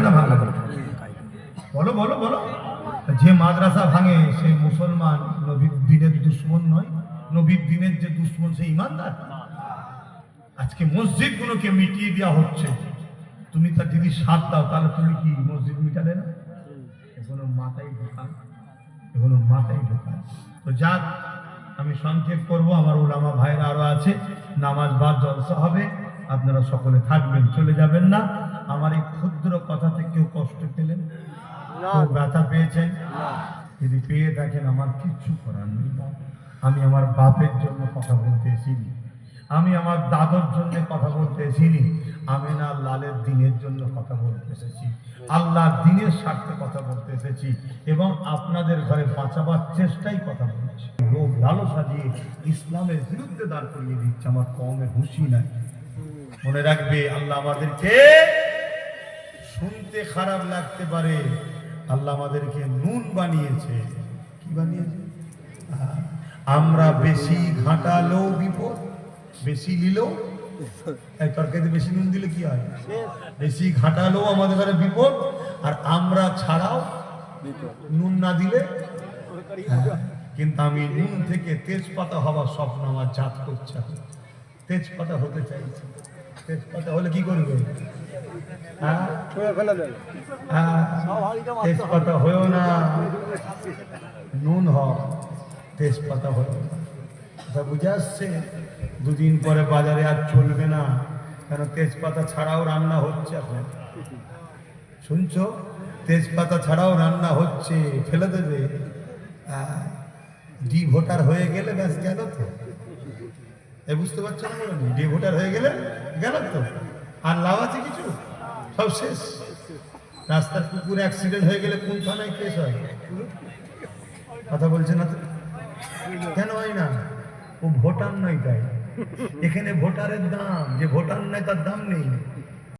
না ভাঙবে? বলো বলো বলো। যে মাদ্রাসা ভাঙে সে মুসলমান, নবীর দিনের দুশ্মন নয়। নবীর দিনের যে দুশ্মন সে ইমানদার। আজকে মসজিদ গুলোকে মিটিয়ে দেওয়া হচ্ছে, তুমি তার যদি সাথ দাও তাহলে তুমি কি মসজিদ মিটালে না? এগুলো মাথায় ঢোকান, এগুলো মাথায় ঢোকান। তো যাক, আমি সংক্ষেপ করব, আমার ওলামা ভাইরা আরো আছে, নামাজ বাদ জলসা হবে, আপনারা সকলে থাকবেন, চলে যাবেন না। আমার এই ক্ষুদ্র কথাতে কেউ কষ্ট পেলেন, কেউ ব্যথা পেয়েছেন? যদি পেয়ে থাকেন আমার কিচ্ছু করার নেই। আমি আমার বাপের জন্য কথা বলতে এসিনি, আমি আমার দাদুর জন্য কথা বলতে এসিনি, আমি না লালের দিনের জন্য কথা বলতে এসেছি, আল্লাহর দিনের স্বার্থে কথা বলতে এসেছি, এবং আপনাদের ঘরে বাঁচাবার চেষ্টাই কথা বলছি। লোক লালসা দিয়ে ইসলামের বিরুদ্ধে দাঁড় করিয়ে দিচ্ছে, আমার কমে হুঁশি নাই। মনে রাখবে, আল্লাহ আমাদেরকে, শুনতে খারাপ লাগতে পারে, আল্লাহ আমাদেরকে নুন বানিয়েছে। কি বানিয়েছে? আমরা বেশি ঘাটালেও বিপদ, বেশি নিলেও, তরকারিতে বেশি নুন দিলে কি হয়? বেশি ঘাটালেও আমাদের ঘরে বিপদ, আর আমরা ছাড়াও নুন না দিলে। কিন্তু আমি নুন থেকে তেজপাতা হওয়ার স্বপ্ন আমার জাত করছে, তেজপাতা হতে চাইছি। তেজপাতা হলে কি করবে? তেজপাতা হয়েও না, নুন হয়, তেজপাতা হয়েও না। বুঝে আসছে? দুদিন পরে বাজারে আর চলবে না, কেন তেজপাতা ছাড়াও রান্না হচ্ছে। এখন শুনছো? তেজপাতা ছাড়াও রান্না হচ্ছে, ফেলে দেবে। ডি ভোটার হয়ে গেলে ব্যাস গেল তো। এ বুঝতে পারছো না? বলো, ডি ভোটার হয়ে গেলে গেল তো, আর লাভ আছে কিছু? সব শেষ। রাস্তার কুকুর অ্যাক্সিডেন্ট হয়ে গেলে কোন থানায় কেস হয়? কথা বলছে না তো? কেন হয় না? ও ভোটার নয় তাই। এখানে ভোটারের দাম, যে ভোটার নয় তার দাম নেই।